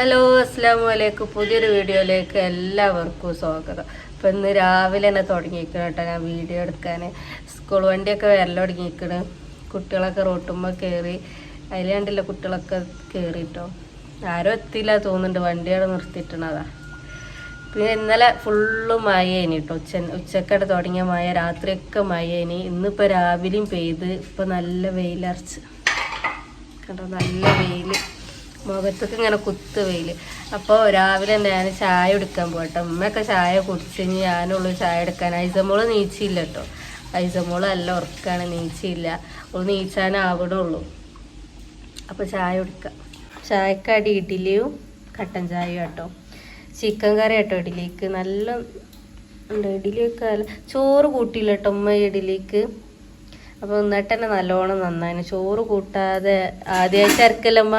Hello അസ്സലാമു അലൈക്കും. പുതിയൊരു വീഡിയോയിലേക്ക് എല്ലാവർക്കും സ്വാഗതം. അപ്പം ഇന്ന് രാവിലെ തന്നെ തുടങ്ങിയിരിക്കണം കേട്ടോ ഞാൻ വീഡിയോ എടുക്കാൻ. സ്കൂൾ വണ്ടിയൊക്കെ വരല തുടങ്ങിയിരിക്കണ്. കുട്ടികളൊക്കെ റോട്ടുമ്പോൾ കയറി. അതിൽ കണ്ടില്ല കുട്ടികളൊക്കെ കയറിയിട്ടോ. ആരും എത്തിയില്ല തോന്നുന്നുണ്ട്, വണ്ടിയാണ് നിർത്തിയിട്ടണതാ. പിന്നെ ഇന്നലെ ഫുള്ള് മഴേനി കേട്ടോ. ഉച്ചക്കടെ തുടങ്ങിയ മഴ, രാത്രിയൊക്കെ മഴേനി. ഇന്നിപ്പോൾ രാവിലെയും പെയ്ത്. ഇപ്പം നല്ല വെയിലറച്ച് കേട്ടോ, നല്ല വെയിൽ, മുഖത്തൊക്കെ ഇങ്ങനെ കുത്ത് വെയിൽ. അപ്പോൾ രാവിലെ ഞാൻ ചായ എടുക്കാൻ പോകട്ടെ. ഉമ്മയൊക്കെ ചായ കുടിച്ച് ഞാനുള്ളൂ ചായ എടുക്കാൻ. ഐസമോള് നീച്ചില്ല കേട്ടോ. ഐസമോള് നല്ല ഉറക്കാണ്, നീച്ചില്ല. ഓള് നീച്ചാനാവണുള്ളൂ. അപ്പോൾ ചായ കുടിക്കാം. ചായക്കടി ഇഡ്ഡലിയും കട്ടൻ ചായയും കേട്ടോ. ചിക്കൻ കറി കേട്ടോ ഇഡ്ഡലിക്ക്. നല്ല ഉണ്ട് ഇഡ്ഡലിയൊക്കെ. ചോറ് കൂട്ടിയില്ല കേട്ടോ ഉമ്മ ഇഡ്ഡലിക്ക്. അപ്പോൾ എന്നിട്ട് തന്നെ നല്ലോണം നന്നായിന്. ചോറ് കൂട്ടാതെ ആദ്യമായിട്ട് അരക്കല്ലമ്മ.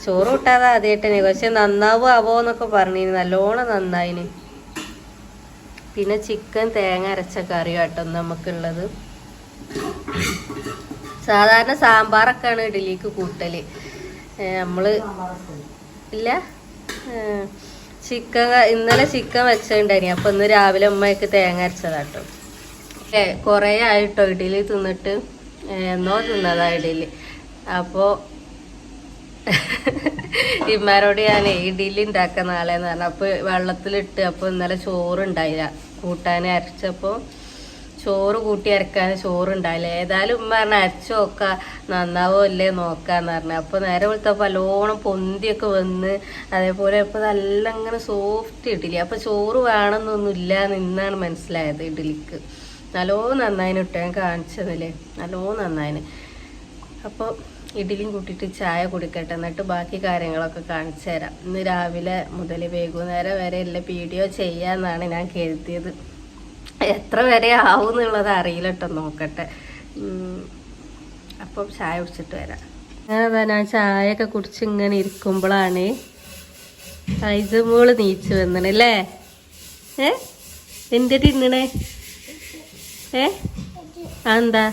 ചോറ് കൂട്ടാതെ ആദ്യമായിട്ടന്നെ. പക്ഷെ നന്നാവോ ആവോ എന്നൊക്കെ പറഞ്ഞിന്. നല്ലോണം നന്നായിന്. പിന്നെ ചിക്കൻ തേങ്ങ അരച്ച കറി കേട്ടോ നമുക്കുള്ളത്. സാധാരണ സാമ്പാറൊക്കെയാണ് ഇഡ്ഡലിക്ക് കൂട്ടല്. നമ്മള് ഇല്ല, ചിക്കൻ ഇന്നലെ ചിക്കൻ വെച്ചിട്ടുണ്ടായിരുന്നു. അപ്പൊ ഇന്ന് രാവിലെ ഉമ്മയ്ക്ക് തേങ്ങ അരച്ചതാട്ടോ. കുറേ ആയിട്ടോ ഇഡ്ഡലി തിന്നിട്ട്. എന്നോ തിന്നതാ ഇഡ്ഡലി. അപ്പോൾ ഇമ്മാരോട് ഞാൻ ഇഡ്ഡലി ഉണ്ടാക്കാൻ നാളെന്ന് പറഞ്ഞു. അപ്പോൾ വെള്ളത്തിലിട്ട്. അപ്പോൾ ഇന്നലെ ചോറുണ്ടായില്ല, കൂട്ടാൻ അരച്ചപ്പോൾ ചോറ് കൂട്ടി അരക്കാൻ ചോറുണ്ടായില്ല. ഏതായാലും ഉമ്മ പറഞ്ഞ അരച്ച് നോക്കാം, നന്നാവോ അല്ലേ നോക്കാന്ന് പറഞ്ഞു. അപ്പോൾ നേരെ വിളിച്ചപ്പോൾ നല്ലോണം പൊന്തിയൊക്കെ വന്ന്. അതേപോലെ ഇപ്പോൾ നല്ല ഇങ്ങനെ സോഫ്റ്റ് ഇഡ്ഡലി. അപ്പോൾ ചോറ് വേണമെന്നൊന്നുമില്ല നിന്നാണ് മനസ്സിലായത്. ഇഡ്ഡലിക്ക് നല്ലോണം നന്നായിന് ഇട്ടോ. ഞാൻ കാണിച്ചതല്ലേ, നല്ലോണം നന്നായിന്. അപ്പോൾ ഇഡ്ഡലിയും കൂട്ടിയിട്ട് ചായ കുടിക്കട്ടെ, എന്നിട്ട് ബാക്കി കാര്യങ്ങളൊക്കെ കാണിച്ചു തരാം. ഇന്ന് രാവിലെ മുതൽ വൈകുന്നേരം വരെ എല്ലാ വീഡിയോ ചെയ്യാമെന്നാണ് ഞാൻ കരുതിയത്. എത്ര വരെ ആവും എന്നുള്ളത് അറിയില്ല കേട്ടോ, നോക്കട്ടെ. അപ്പം ചായ കുടിച്ചിട്ട് വരാം. അതാ ഞാൻ ചായയൊക്കെ കുടിച്ച് ഇങ്ങനെ ഇരിക്കുമ്പോഴാണ് ഐസമോള് നീച്ച് വന്നണല്ലേ. എന്ത് തിന്നണേ? എന്താ?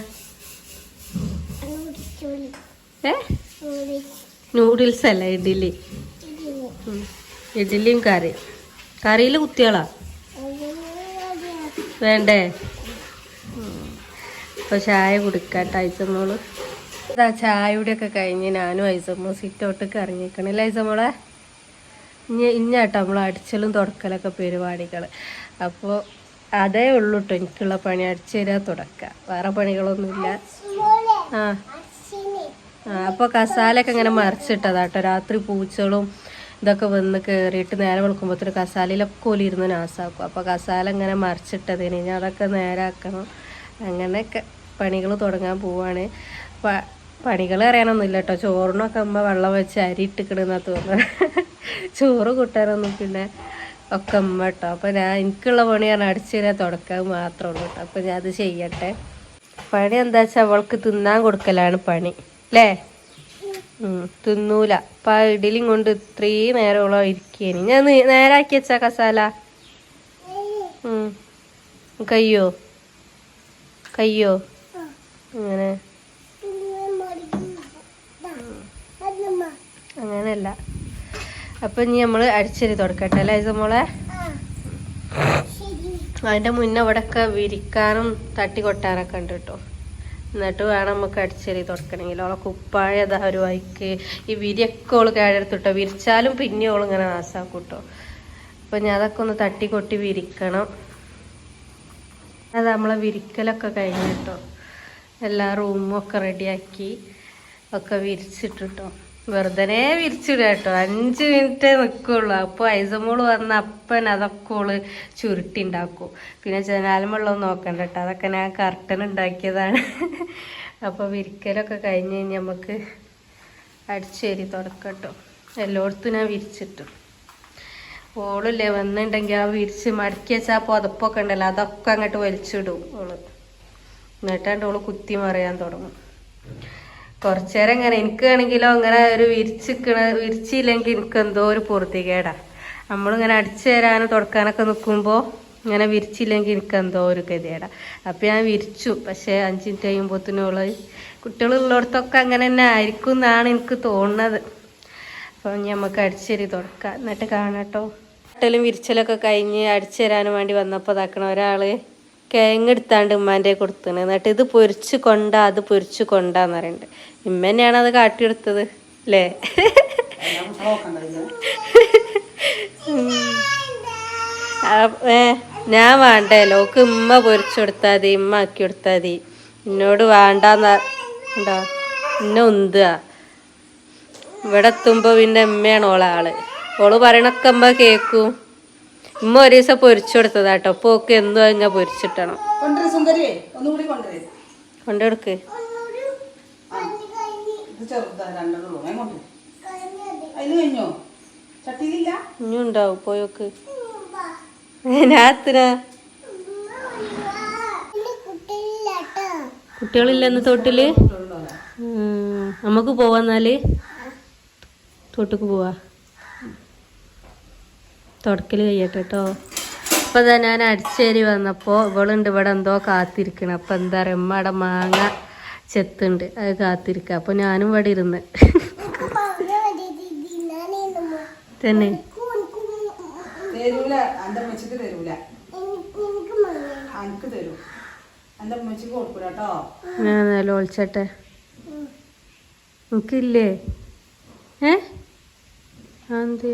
നൂഡിൽസ് അല്ല, ഇഡ്ഡലി. ഇഡ്ഡലിയും കറിയിൽ കുത്തിയോളാ വേണ്ടേ? അപ്പോൾ ചായ കുടിക്കാട്ടെ ഐസമോള്. അതാ ചായയുടെയൊക്കെ കഴിഞ്ഞ് ഞാനും ഐസമോ സിറ്റൗട്ടൊക്കെ ഇറങ്ങിക്കണല്ലേ ഐസമോളെ. ഇഞ്ഞാട്ടോ നമ്മൾ അടിച്ചലും തുടക്കലൊക്കെ പരിപാടികൾ. അപ്പോൾ അതേ ഉള്ളൂ കേട്ടോ എനിക്കുള്ള പണി. അടിച്ചുതരാ, തുടക്കുക. വേറെ പണികളൊന്നുമില്ല. അപ്പോൾ കസാലയൊക്കെ ഇങ്ങനെ മറിച്ചിട്ടതാട്ടോ. രാത്രി പൂച്ചകളും ഇതൊക്കെ വന്ന് കയറിയിട്ട് നേരെ വെളുക്കുമ്പോഴത്തേന് കസാലയിലൊക്കെ ഒലിരുന്ന് നാസാക്കും. അപ്പോൾ കസാല ഇങ്ങനെ മറിച്ചിട്ടതിന് ഇനി അതൊക്കെ നേരാക്കണം. അങ്ങനെയൊക്കെ പണികൾ തുടങ്ങാൻ പോവാണ്. പണികൾ അറിയാനൊന്നുമില്ല കേട്ടോ. ചോറിനൊക്കെ അമ്മ വെള്ളം വെച്ച് അരി ഇട്ടിക്കണെന്നാ തോന്നുന്നത്. ചോറ് കൂട്ടാനൊന്നും പിന്നെ ഒക്കെ അമ്മ കേട്ടോ. അപ്പോൾ എനിക്കുള്ള പണിയാണ് അടിച്ചുതരാൻ തുടക്കാൻ മാത്രമേ ഉള്ളൂ കേട്ടോ. അപ്പോൾ ഞാൻ അത് ചെയ്യട്ടെ. പണി എന്താ വെച്ചാൽ അവൾക്ക് തിന്നാൻ കൊടുക്കലാണ് പണി അല്ലേ. തിന്നൂല. അപ്പം ആ ഇഡലിയും കൊണ്ട് ഇത്രയും നേരമുള്ള ഇരിക്കേനി. ഞാൻ നേരാക്കി വെച്ചാ കസാല. കയ്യോ അങ്ങനെ അങ്ങനെയല്ല. അപ്പം ഇനി നമ്മൾ അടിച്ചരി തുടക്കട്ടെ അല്ലേ മോളെ. അതിൻ്റെ മുന്നേ ഇവിടെയൊക്കെ വിരിക്കാനും തട്ടി കൊട്ടാനൊക്കെ ഉണ്ട് കേട്ടോ. എന്നിട്ട് വേണം നമുക്ക് അടിച്ചരി തുടക്കണമെങ്കിൽ. അവളെ കുപ്പായ അതാ ഒരു വൈക്ക്. ഈ വിരിയൊക്കെ ഓള് കേടെടുത്തിട്ടോ. വിരിച്ചാലും പിന്നെ ഓള് ഇങ്ങനെ നാസാക്കും കേട്ടോ. അപ്പം ഞാൻ അതൊക്കെ ഒന്ന് തട്ടിക്കൊട്ടി വിരിക്കണം. അത് നമ്മളെ വിരിക്കലൊക്കെ കഴിഞ്ഞിട്ടോ. എല്ലാ റൂമും ഒക്കെ റെഡിയാക്കി ഒക്കെ വിരിച്ചിട്ടിട്ടോ. വെറുതെ വിരിച്ചിടുക കേട്ടോ. 5 മിനിറ്റേ നിൽക്കുള്ളൂ. അപ്പോൾ ഐസമോള് വന്ന അപ്പൻ അതൊക്കെ ഓള് ചുരുട്ടി ഉണ്ടാക്കും. പിന്നെ ജനാലും വെള്ളം നോക്കണ്ട കേട്ടോ. അതൊക്കെ ഞാൻ കർട്ടൻ ഉണ്ടാക്കിയതാണ്. അപ്പോൾ വിരിക്കലൊക്കെ കഴിഞ്ഞ് കഴിഞ്ഞ് നമുക്ക് അടിച്ചേരി തുടക്കട്ടോ. എല്ലായിടത്തും ഞാൻ വിരിച്ചിട്ടു. ഓളില്ലേ വന്നിട്ടുണ്ടെങ്കിൽ ആ വിരിച്ച് മടക്കി വെച്ചാൽ പുതപ്പൊക്കെ ഉണ്ടല്ലോ അതൊക്കെ അങ്ങോട്ട് വലിച്ചിടും ഓള്. എന്നിട്ടാണ്ട് ഓള് കുത്തി മറിയാൻ തുടങ്ങും. കുറച്ചു നേരം ഇങ്ങനെ എനിക്കാണെങ്കിലോ അങ്ങനെ ഒരു വിരിച്ചില്ലെങ്കിൽ എനിക്ക് എന്തോ ഒരു പൂർത്തികേടാ. നമ്മളിങ്ങനെ അടിച്ചു തരാനും തുടക്കാനൊക്കെ നിൽക്കുമ്പോൾ ഇങ്ങനെ വിരിച്ചില്ലെങ്കിൽ എനിക്ക് എന്തോ ഒരു ഗതികേടാ. അപ്പം ഞാൻ വിരിച്ചു. പക്ഷേ 5 മിനിറ്റ് കഴിയുമ്പോഴത്തേനും കുട്ടികളുള്ളിടത്തൊക്കെ അങ്ങനെ തന്നെ ആയിരിക്കും എന്നാണ് എനിക്ക് തോന്നുന്നത്. അപ്പോൾ നമുക്ക് അടിച്ചേരി തുടക്കാം, എന്നിട്ട് കാണാട്ടോ. കട്ടലും വിരിച്ചലൊക്കെ കഴിഞ്ഞ് അടിച്ചു തരാനും വേണ്ടി വന്നപ്പോൾ ഇതാക്കണ ഒരാൾ കിഴങ്ങെടുത്താണ്ട് ഉമ്മാൻ്റെ കൊടുത്തണ്. എന്നിട്ട് ഇത് പൊരിച്ച് കൊണ്ടാ അത് പൊരിച്ച് കൊണ്ടാന്ന് പറയുന്നുണ്ട്. ഇമ്മ തന്നെയാണ് അത് കാട്ടിയെടുത്തത് അല്ലേ? ഞാൻ വേണ്ടല്ലോ, ഓക്ക് ഉമ്മ പൊരിച്ചു കൊടുത്താൽ മതി, ഉമ്മ ആക്കി കൊടുത്താൽ മതി. എന്നോട് വേണ്ടാന്ന് ഉണ്ടോ എന്നെ ഉന്തുക. ഇവിടെ എത്തുമ്പോൾ പിന്നെ ഉമ്മയാണ് ഓളാള്. ഓള് പറയണൊക്കെ ഉമ്മ കേൾക്കും. ഉമ്മ ഒരു ദിവസം പൊരിച്ചു കൊടുത്തതാട്ടോ. അപ്പോൾ ഓക്ക് എന്നും അങ്ങനെ പൊരിച്ചിട്ടണം. കൊണ്ടെടുക്ക്. ഇനിയും ഉണ്ടാവും പോയോക്ക്. ഞാത്തിനാ കുട്ടികളില്ലെന്ന് തൊട്ടില് നമുക്ക് പോവാന്നാല് തൊട്ടിക്ക് പോവാ. തുടക്കല് കഴിയട്ടെ കേട്ടോ. അപ്പം ഇതാ ഞാൻ അടിച്ചേരി വന്നപ്പോൾ ഇവളുണ്ട് ഇവിടെ എന്തോ കാത്തിരിക്കണം. അപ്പം എന്താ പറയുക, ഉമ്മ അവിടെ മാങ്ങ ചെത്തുണ്ട്, അത് കാത്തിരിക്കുക. അപ്പോൾ ഞാനും ഇവിടെ ഇരുന്ന് തന്നെ ഞാൻ ഒളിച്ചട്ടെ. എനിക്കില്ലേ? എന്ത്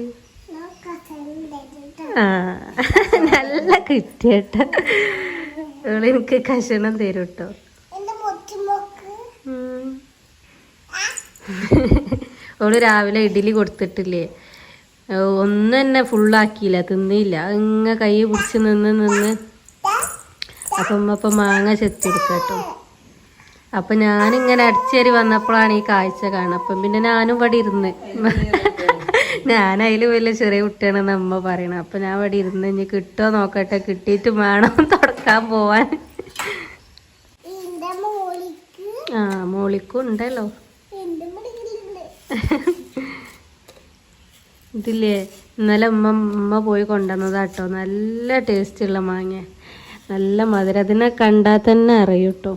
നല്ല കിട്ടിയട്ട. എനിക്ക് കഷണം തരും കേട്ടോ. ഓള് രാവിലെ ഇഡ്ഡലി കൊടുത്തിട്ടില്ലേ, ഒന്നും തന്നെ ഫുള്ളാക്കിയില്ല, തിന്നില്ല. ഇങ്ങനെ കൈ പിടിച്ച് നിന്ന് അപ്പം ഇപ്പം മാങ്ങ ചെത്തിയെടുക്കട്ടോ. അപ്പം ഞാനിങ്ങനെ അടിച്ചേരി വന്നപ്പോഴാണ് ഈ കാഴ്ച കാണുന്നത്. അപ്പം പിന്നെ ഞാനും ഇവിടെ ഇരുന്ന്, ഞാനതിൽ വലിയ ചെറിയ കുട്ടിയാണെന്ന് അമ്മ പറയണം. അപ്പം ഞാൻ ഇവിടെ ഇരുന്ന് ഇനി കിട്ടുമോ നോക്കട്ടെ, കിട്ടിയിട്ട് വേണം തുടക്കാൻ പോവാൻ. ആ മോളിക്കും ഉണ്ടല്ലോ. ഇതില്ലേ ഇന്നലെ ഉമ്മ പോയി കൊണ്ടുവന്നതാട്ടോ. നല്ല ടേസ്റ്റുള്ള മാങ്ങ, നല്ല മധുരം. അതിനെ കണ്ടാൽ തന്നെ അറിയും കേട്ടോ.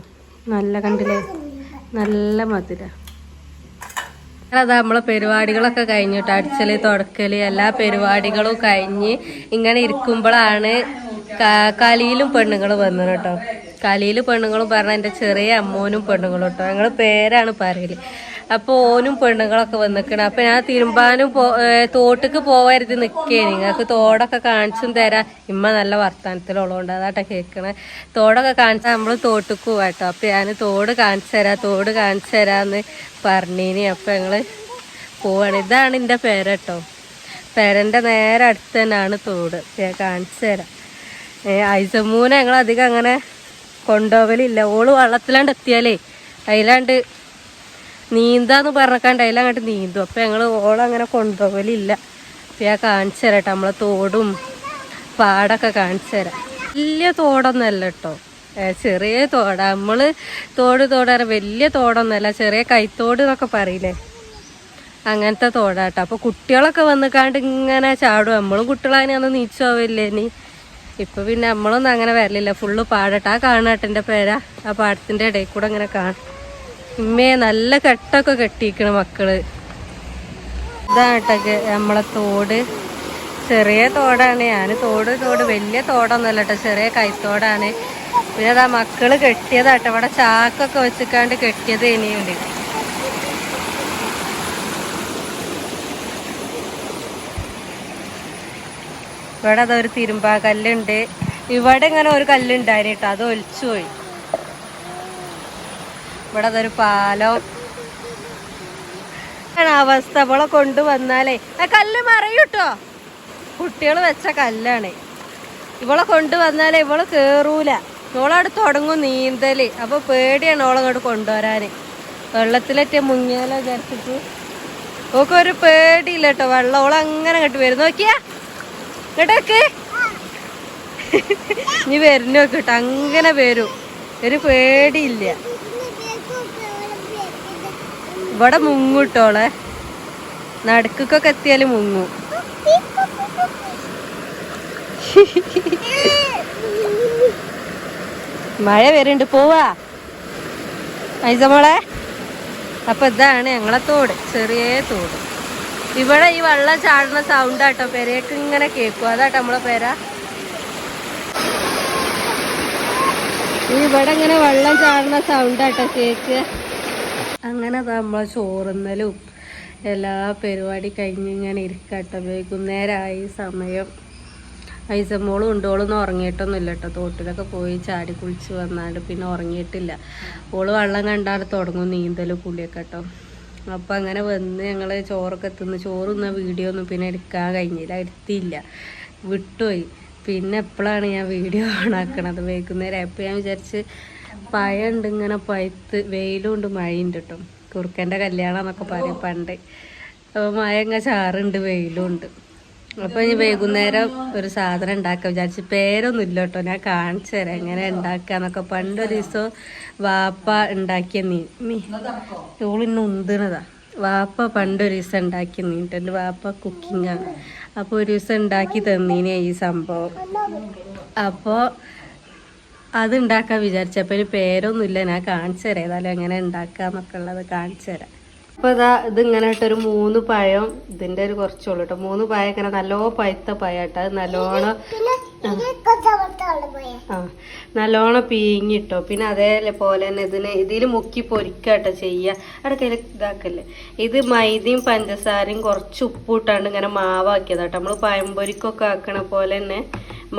നല്ല കണ്ടില്ലേ, നല്ല മധുരം. അതാ നമ്മളെ പരിപാടികളൊക്കെ കഴിഞ്ഞിട്ട് അടിച്ചല് തുടക്കല് എല്ലാ പരിപാടികളും കഴിഞ്ഞ് ഇങ്ങനെ ഇരിക്കുമ്പോഴാണ് കലിയിലും പെണ്ണുങ്ങൾ വന്നത് കേട്ടോ. കലിയിൽ പെണ്ണുങ്ങളും പറഞ്ഞാൽ എൻ്റെ ചെറിയ അമ്മോനും പെണ്ണുങ്ങളും കേട്ടോ. ഞങ്ങൾ പേരാണ് പറയല്. അപ്പോൾ ഓനും പെണ്ണുങ്ങളൊക്കെ വന്നിക്കണം. അപ്പം ഞാൻ തിരുമ്പാനും തോട്ടിക്ക് പോകരുത് നിൽക്കേ. നിങ്ങൾക്ക് തോടൊക്കെ കാണിച്ചും തരാം. ഇമ്മ നല്ല വർത്താനത്തിലുള്ളതുകൊണ്ട് അതാട്ടോ കേൾക്കണേ. തോടൊക്കെ കാണിച്ചാൽ നമ്മൾ തോട്ടിക്ക് പോവാട്ടോ. അപ്പം ഞാൻ തോട് കാണിച്ചു തരാമെന്ന് പറഞ്ഞിനി. അപ്പം ഞങ്ങൾ പോവാണ്. ഇതാണ് എൻ്റെ പേരട്ടോ. പേരൻ്റെ നേരെ അടുത്ത് തന്നെയാണ് തോട്. ഞാൻ കാണിച്ചു തരാം. ഐസമ്മൂനെ ഞങ്ങളധികം അങ്ങനെ കൊണ്ടുപോകലില്ല. ഓള് വള്ളത്തിലാണ്ട് എത്തിയാലേ അതിലാണ്ട് നീന്താന്ന് പറഞ്ഞക്കാണ്ട് അതിലങ്ങോട്ട് നീന്തും. അപ്പം ഞങ്ങൾ ഓളങ്ങനെ കൊണ്ടുപോകലില്ല. അപ്പം ഞാൻ കാണിച്ചു തരാം കേട്ടോ. നമ്മളെ തോടും പാടൊക്കെ കാണിച്ചു തരാം. വലിയ തോടൊന്നുമല്ല കേട്ടോ, ചെറിയ തോടാ. നമ്മൾ തോടാറ് വലിയ തോടൊന്നുമല്ല, ചെറിയ കൈത്തോട് എന്നൊക്കെ പറയില്ലേ, അങ്ങനത്തെ തോടാട്ടോ. അപ്പോൾ കുട്ടികളൊക്കെ വന്നിക്കാണ്ട് ഇങ്ങനെ ചാടും. നമ്മളും കുട്ടികളതിനൊന്നും നീച്ചു പോവില്ലേ ഇനി. ഇപ്പം പിന്നെ നമ്മളൊന്നും അങ്ങനെ വരലില്ല, ഫുള്ള് പാടട്ടെ. ആ കാണാട്ടെൻ്റെ പേരാ, ആ പാടത്തിൻ്റെ ഇടയിൽ കൂടെ അങ്ങനെ കാണും. ഇമ്മയെ നല്ല കെട്ടൊക്കെ കെട്ടിയിരിക്കണ മക്കള്. ഇതാട്ടൊക്കെ നമ്മളെ തോട്, ചെറിയ തോടാണ്. ഞാൻ തോട് വലിയ തോടൊന്നുമല്ല കേട്ടോ, ചെറിയ കൈത്തോടാണ്. പിന്നെ അതാ മക്കള് കെട്ടിയതാട്ടോ. ഇവിടെ ചാക്കൊക്കെ വെച്ചിക്കാണ്ട് കെട്ടിയത് ഇനിയുണ്ട്. ഇവിടെ അതൊരു തിരുമ്പാ കല്ലുണ്ട്. ഇവിടെ ഇങ്ങനെ ഒരു കല്ലുണ്ടായിരുന്നു കേട്ടോ, അത് ഒലിച്ചു പോയി. ഇവിടെ അതൊരു പാലം അവസ്ഥ. ഇവളെ കൊണ്ടുവന്നാലേ ആ കല്ല് മറയൂട്ടോ. കുട്ടികൾ വെച്ച കല്ലാണ്. ഇവളെ കൊണ്ടുവന്നാലേ ഇവള് കേറൂല. ഓളവിടെ തുടങ്ങും നീന്തല്. അപ്പൊ പേടിയാണ് ഓളങ്ങോട്ട് കൊണ്ടുവരാന്. വെള്ളത്തിലേറ്റ മുങ്ങിയാലോ വിചാരിച്ചിട്ട് ഓക്കൊരു പേടിയില്ല കേട്ടോ. വെള്ളം ഓളങ്ങനെ അങ്ങോട്ട് വരും. നോക്കിയാ കേട്ടോക്ക് ഇനി വരുന്നോക്ക് കേട്ടോ. അങ്ങനെ വരും, ഒരു പേടിയില്ല. ഇവിടെ മുങ്ങൂട്ടോളെ, നടുക്കൊക്കെ എത്തിയാല് മുങ്ങും. മഴ വരുന്നുണ്ട്, പോവാ ഐസ മോളെ. അപ്പൊ ഇതാണ് ഞങ്ങളെ തോട്, ചെറിയ തോട്. ഇവിടെ ഈ വെള്ളം ചാടുന്ന സൗണ്ട് ആട്ടോ പെരയൊക്കെ ഇങ്ങനെ കേൾക്കും. അതാട്ടോ നമ്മളെ പെര. ഇവിടെ ഇങ്ങനെ വെള്ളം ചാടുന്ന സൗണ്ട് ആട്ടോ കേക്ക്. അങ്ങനെ നമ്മളെ ചോറുന്നലും എല്ലാ പരിപാടി കഴിഞ്ഞ് ഇങ്ങനെ ഇരിക്കട്ടോ. വൈകുന്നേരമായി സമയം. ഐസമ്മോളും ഉണ്ടോളൊന്നും ഉറങ്ങിയിട്ടൊന്നുമില്ല കേട്ടോ. തോട്ടിലൊക്കെ പോയി ചാടി കുളിച്ച് വന്നാണ്ട് പിന്നെ ഉറങ്ങിയിട്ടില്ല. ഓള് വെള്ളം കണ്ടാൽ തുടങ്ങും നീന്തലും കുളിയൊക്കെ കേട്ടോ. അപ്പം അങ്ങനെ വന്ന് ഞങ്ങൾ ചോറൊക്കെ തിന്ന്, ചോറുന്ന വീഡിയോ ഒന്നും പിന്നെ എടുക്കാൻ കഴിഞ്ഞില്ല, എടുത്തില്ല, വിട്ടുപോയി. പിന്നെ എപ്പോഴാണ് ഞാൻ വീഡിയോ ഓണാക്കണത്, വൈകുന്നേരം. അപ്പോൾ ഞാൻ വിചാരിച്ച് പഴമുണ്ട് ഇങ്ങനെ പഴുത്ത്, വെയിലും ഉണ്ട് മഴയുണ്ട് കേട്ടോ. കുറുക്കൻ്റെ കല്യാണം എന്നൊക്കെ പറയും പണ്ട്. അപ്പോൾ മഴ ഇങ്ങനെ ചാറുണ്ട്, വെയിലും ഉണ്ട്. അപ്പോൾ ഇനി വൈകുന്നേരം ഒരു സാധനം ഉണ്ടാക്കാൻ വിചാരിച്ച്. പേരൊന്നും ഇല്ല കേട്ടോ, ഞാൻ കാണിച്ചു തരാം എങ്ങനെ ഉണ്ടാക്കുക എന്നൊക്കെ. പണ്ടൊരു ദിവസം വാപ്പ ഉണ്ടാക്കിയ ഇവളിന്ന് ഉന്തുന്നതാ. വാപ്പ പണ്ടൊരു ദിവസം ഉണ്ടാക്കി നീട്ട്. എൻ്റെ വാപ്പ കുക്കിങ്ങാണ്. അപ്പോൾ ഒരു ദിവസം ഉണ്ടാക്കി തന്നീനെ ഈ സംഭവം. അപ്പോൾ അത് ഉണ്ടാക്കാൻ വിചാരിച്ചപ്പോൾ ഒരു പേരൊന്നുമില്ല, ഞാൻ കാണിച്ചു തരാം ഏതായാലും എങ്ങനെ ഉണ്ടാക്കുക എന്നൊക്കെ ഉള്ളത് കാണിച്ചു തരാം. അപ്പോൾ ഇതിങ്ങനെ ഇട്ടൊരു 3 പഴം, ഇതിൻ്റെ ഒരു കുറച്ചുള്ളൂ കേട്ടോ. 3 പഴം ഇങ്ങനെ നല്ലോണം പഴുത്ത പഴട്ടോ. അത് നല്ലോണം പീങ്ങിട്ടോ. പിന്നെ അതേപോലെ തന്നെ ഇതിൽ മുക്കി പൊരിക്കാട്ടോ ചെയ്യുക. അവിടെ ഇതാക്കല്ലേ. ഇത് മൈദയും പഞ്ചസാരയും കുറച്ച് ഉപ്പിട്ടാണ്ട് ഇങ്ങനെ മാവാക്കിയതാട്ടോ. നമ്മൾ പഴംപൊരിക്കൊക്കെ ആക്കണ പോലെ തന്നെ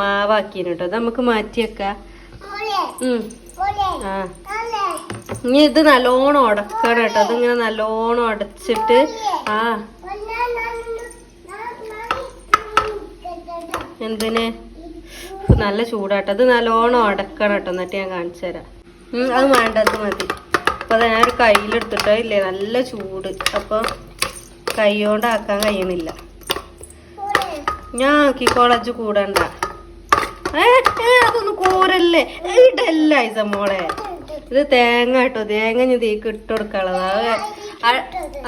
മാവാക്കിന് കേട്ടോ. അത് നമുക്ക് മാറ്റി വെക്കാം. ഇനി ഇത് നല്ലോണം ഉടക്കണം കേട്ടോ. അതിങ്ങനെ നല്ലോണം ഉടച്ചിട്ട് എന്തിന് നല്ല ചൂടാട്ടോ. അത് നല്ലോണം ഉടക്കണം കേട്ടോ. എന്നിട്ട് ഞാൻ കാണിച്ചു തരാം. അത് വേണ്ടത് മതി. അപ്പൊ അത് ഞാനൊരു കയ്യിലെടുത്തിട്ടോ. ഇല്ലേ നല്ല ചൂട്, അപ്പൊ കൈ കൊണ്ട് ആക്കാൻ കഴിയണില്ല. ഞാൻ ആക്കിക്കോളച്ച് കൂടണ്ട. അതൊന്നും കൂരല്ലേ, ഇടല്ല ഐസമ്മോളെ. ഇത് തേങ്ങ കേട്ടോ. തേങ്ങ ഞാൻ തീക്ക് ഇട്ട് കൊടുക്കാനുള്ളത്.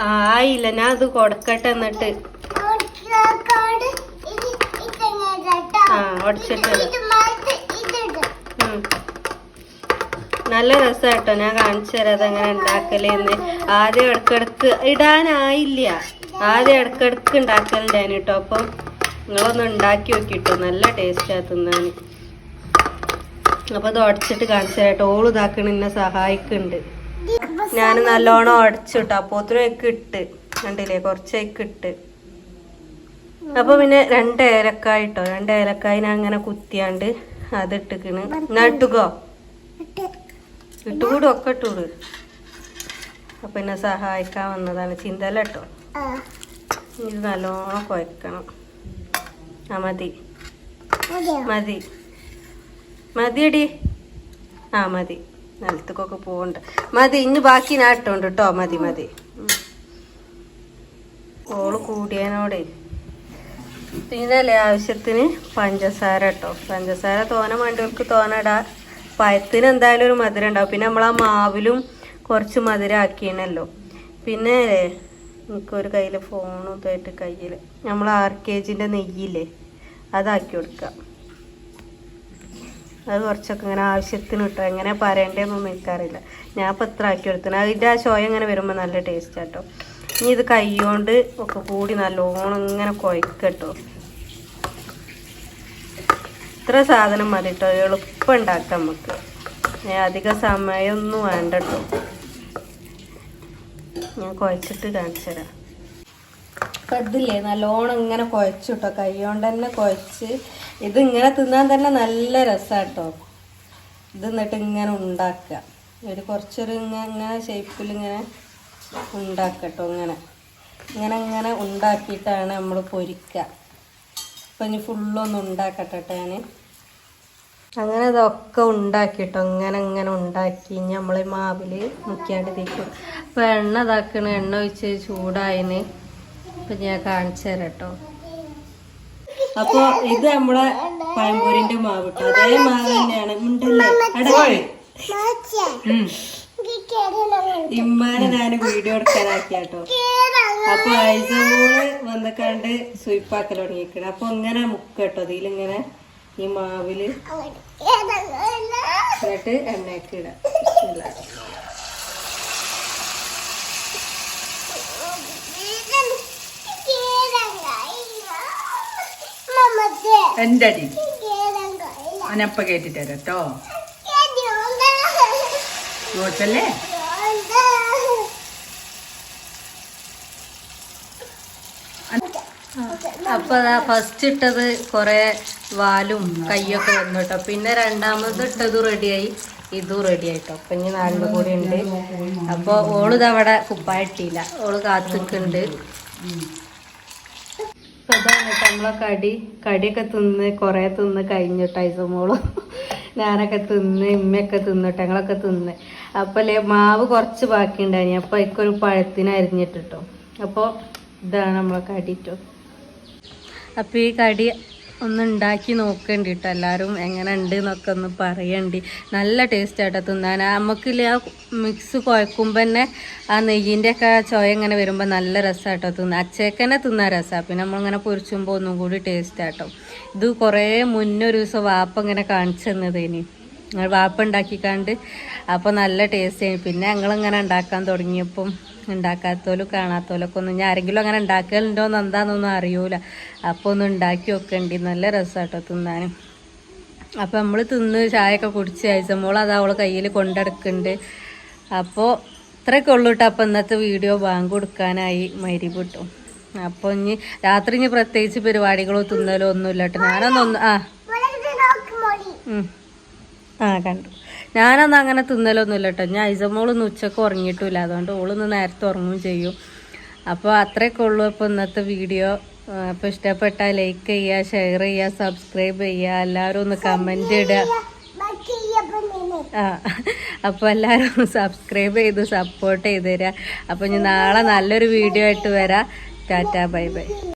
ആയില്ല, ഞാൻ അത് കൊടുക്കട്ടെ. എന്നിട്ട് ഉടച്ചിട്ട് നല്ല രസമാട്ടോ. ഞാൻ കാണിച്ചു തരാം അതെങ്ങനെ ഉണ്ടാക്കലേന്ന്. ആദ്യം ഇടക്കിടക്ക് ഇടാനായില്ല, ആദ്യം ഇടക്കിടക്ക് ഉണ്ടാക്കലുണ്ടായിരുന്നു കേട്ടോ. അപ്പം നിങ്ങളൊന്ന് ഉണ്ടാക്കി നോക്കിട്ടോ, നല്ല ടേസ്റ്റാണ് തിന്നാൻ. അപ്പോൾ അത് ഉടച്ചിട്ട് കാണിച്ചു തരാട്ടോ. ഓള് ഇതാക്കണ എന്നെ സഹായിക്കുന്നുണ്ട്. ഞാൻ നല്ലോണം ഉടച്ചിട്ടോ. അപ്പോത്തിനൊക്കെ ഇട്ട് കണ്ടില്ലേ, കുറച്ചൊക്കെ ഇട്ട്. അപ്പോൾ പിന്നെ 2 ഏലക്കായ ഇട്ടോ. 2 ഏലക്കായ ഞാൻ അങ്ങനെ കുത്തിയാണ്ട് അത് ഇട്ടിക്കണ്. ഞാൻ ഇട്ടുകോ, ഇട്ടുകൂടും, ഒക്കെ ഇട്ടുകൂട്. അപ്പം എന്നെ സഹായിക്കാൻ വന്നതാണ്. ചിന്തല കേട്ടോ. ഇത് നല്ലോണം കുഴക്കണം. മതി മതി മതിയടി. മതി, നിലത്തേക്കൊക്കെ പോകണ്ട. മതി, ഇനി ബാക്കി ഞാൻ ഇട്ടോണ്ട് കേട്ടോ. മതി മതി. ഓള് കൂടിയനോടെ. പിന്നെ ആവശ്യത്തിന് പഞ്ചസാര കേട്ടോ. പഞ്ചസാര തോന വേണ്ടവർക്ക് തോനടാ. പഴത്തിന് എന്തായാലും ഒരു മധുരം ഉണ്ടാവും. പിന്നെ നമ്മൾ ആ മാവിലും കുറച്ച് മധുരം ആക്കിയണല്ലോ. പിന്നെ എനിക്കൊരു കയ്യിൽ ഫോണും ഇതായിട്ട് കയ്യിൽ നമ്മൾ 6 kg നെയ്യില്ലേ, അതാക്കി കൊടുക്കുക. അത് കുറച്ചൊക്കെ ഇങ്ങനെ ആവശ്യത്തിന് കിട്ടും. എങ്ങനെ പറയണ്ടേന്നൊന്നും എനിക്കറിയില്ല. ഞാൻ ഇപ്പം എത്ര ആക്കി കൊടുത്തത്. അതിൻ്റെ ആ ചോയ ഇങ്ങനെ വരുമ്പോൾ നല്ല ടേസ്റ്റ് കേട്ടോ. ഇനി ഇത് കൈ കൊണ്ട് ഒക്കെ കൂടി നല്ലോണം ഇങ്ങനെ കുഴക്കട്ടോ. ഇത്ര സാധനം മതി കേട്ടോ. എളുപ്പം ഉണ്ടാക്കാം നമുക്ക്. അധികം സമയമൊന്നും വേണ്ട കേട്ടോ. ഞാൻ കുഴച്ചിട്ട് കാണിച്ചു തരാം. അപ്പം ഇതില്ലേ നല്ലോണം ഇങ്ങനെ കുഴച്ചു കേട്ടോ. കൈ കൊണ്ട് തന്നെ കുഴച്ച്. ഇതിങ്ങനെ തിന്നാൻ തന്നെ നല്ല രസമാണ് കേട്ടോ. ഇത് എന്നിട്ട് ഇങ്ങനെ ഉണ്ടാക്കുക. ഒരു കുറച്ചൊരു ഇങ്ങനെ ഷേപ്പിൽ ഇങ്ങനെ ഉണ്ടാക്കട്ടോ. ഇങ്ങനെ ഇങ്ങനെ ഇങ്ങനെ ഉണ്ടാക്കിയിട്ടാണ് നമ്മൾ പൊരിക്കുക. അപ്പം ഇനി ഫുള്ളൊന്നും ഉണ്ടാക്കട്ടെ ഞാൻ. അങ്ങനെ ഇതൊക്കെ ഉണ്ടാക്കിട്ടോ. ഇങ്ങനെ ഇങ്ങനെ ഉണ്ടാക്കി നമ്മൾ മാവിൽ മുക്കിയാണ്ട് തീക്കും. അപ്പോൾ എണ്ണ ഇതാക്കണ, എണ്ണ ഒഴിച്ച് ചൂടായിന്. അപ്പം ഞാൻ കാണിച്ചു തരാം കേട്ടോ. അപ്പോൾ ഇത് നമ്മളെ പഴംപൊരിൻ്റെ മാവ് കേട്ടോ. അതേ മാവ് തന്നെയാണ്. ഉണ്ടല്ലേ ഇമ്മാനെ ഞാൻ വീഡിയോ എടുക്കാനാക്കിയാട്ടോ. അപ്പൊ ഐസമോള് വന്നക്കാണ്ട് സ്വീപ്പാക്കൽ തുടങ്ങിയിരിക്കണം. അപ്പൊ ഇങ്ങനെ മുക്കട്ടോ. ഇതിലിങ്ങനെ ഈ മാവില് എന്നിട്ട് എണ്ണയൊക്കെ ഇടാം. എൻ്റെ അടി അവനപ്പ കേട്ടിട്ട് തരാം കേട്ടോ. നോട്ടല്ലേ അപ്പൊ അതാ ഫസ്റ്റ് ഇട്ടത് കൊറേ വാലും കയ്യൊക്കെ വന്നു കേട്ടോ. പിന്നെ രണ്ടാമത് ഇട്ടത് റെഡിയായി, ഇതും റെഡി ആയിട്ടോ. അപ്പൊ ഇനി നാലിന് കൂടി ഉണ്ട്. അപ്പൊ ഓള് ഇതവിടെ കുപ്പായിട്ടില്ല, ഓള് കാത്തിക്കുണ്ട്. അപ്പൊ അതാണ് നമ്മളെ കടിയൊക്കെ തിന്ന് കൊറേ തിന്ന് കഴിഞ്ഞിട്ടോ. ഐസമോള് ഞാനൊക്കെ തിന്ന് ഇമ്മയൊക്കെ തിന്നിട്ട് ഞങ്ങളൊക്കെ തിന്ന്. അപ്പൊ മാവ് കുറച്ച് ബാക്കി ഉണ്ടായിനി. അപ്പൊ ഇക്കൊരു പഴത്തിന് അരിഞ്ഞിട്ടോ. അപ്പൊ ഇതാണ് നമ്മളെ കടിട്ടോ. അപ്പൊ ഈ കടി ഒന്ന് ഉണ്ടാക്കി നോക്കണ്ടി കേട്ടോ. എല്ലാവരും എങ്ങനെ ഉണ്ട് എന്നൊക്കെ ഒന്ന് പറയണ്ടി. നല്ല ടേസ്റ്റ് ആയിട്ടോ തിന്നാൻ. നമുക്കില്ല ആ മിക്സ് കുഴക്കുമ്പോൾ തന്നെ ആ നെയ്യിൻ്റെ ഒക്കെ ചോയ ഇങ്ങനെ വരുമ്പോൾ നല്ല രസമായിട്ടോ തിന്നാൻ. അച്ചേക്കന്നെ തിന്നാൻ രസമാണ്. പിന്നെ നമ്മളിങ്ങനെ പൊരിച്ചുമ്പോൾ ഒന്നും കൂടി ടേസ്റ്റ് ആട്ടോ. ഇത് കുറേ മുന്നേ ഒരു ദിവസം വാപ്പ ഇങ്ങനെ കാണിച്ചു തന്നതേനി, വാപ്പ ഉണ്ടാക്കിക്കാണ്ട്. അപ്പോൾ നല്ല ടേസ്റ്റ് ആയി. പിന്നെ ഞങ്ങളിങ്ങനെ ഉണ്ടാക്കാൻ തുടങ്ങിയപ്പം ഉണ്ടാക്കാത്തോലും കാണാത്തോലൊക്കെ ഒന്ന് ഞാൻ ആരെങ്കിലും അങ്ങനെ ഉണ്ടാക്കലുണ്ടോന്ന് എന്താണെന്നൊന്നും അറിയൂല. അപ്പോൾ ഒന്ന് ഉണ്ടാക്കി വെക്കണ്ടി. നല്ല രസമാട്ടോ തിന്നാനും. അപ്പോൾ നമ്മൾ തിന്ന് ചായയൊക്കെ കുടിച്ച് കഴിച്ചപ്പോൾ അത് അവളെ കയ്യിൽ കൊണ്ടെടുക്കുന്നുണ്ട്. അപ്പോൾ ഇത്രയൊക്കെ ഉള്ളൂ കേട്ടോ. അപ്പോൾ ഇന്നത്തെ വീഡിയോ ബാങ്ക് കൊടുക്കാനായി മഗ്‌രിബ് കിട്ടും. അപ്പോൾ ഇനി രാത്രി ഇനി പ്രത്യേകിച്ച് പരിപാടികളോ തിന്നലോ ഒന്നുമില്ല കേട്ടോ. ഞാനൊന്നും കണ്ടു. ഞാനൊന്നും അങ്ങനെ തിന്നലൊന്നുമില്ല കേട്ടോ. ഞാൻ ഐസമോളൊന്നും ഉച്ചക്ക് ഉറങ്ങിയിട്ടില്ല, അതുകൊണ്ട് ഓളൊന്ന് നേരത്തെ ഉറങ്ങുകയും ചെയ്യും. അപ്പോൾ അത്രയൊക്കെ ഉള്ളൂ അപ്പോൾ ഇന്നത്തെ വീഡിയോ. അപ്പോൾ ഇഷ്ടപ്പെട്ടാൽ ലൈക്ക് ചെയ്യുക, ഷെയർ ചെയ്യുക, സബ്സ്ക്രൈബ് ചെയ്യുക, എല്ലാവരും ഒന്ന് കമൻറ്റ് ഇടുക. അപ്പോൾ എല്ലാവരും സബ്സ്ക്രൈബ് ചെയ്ത് സപ്പോർട്ട് ചെയ്ത് തരിക. അപ്പോൾ ഇനി നാളെ നല്ലൊരു വീഡിയോ ആയിട്ട് വരാം. Tata bye bye.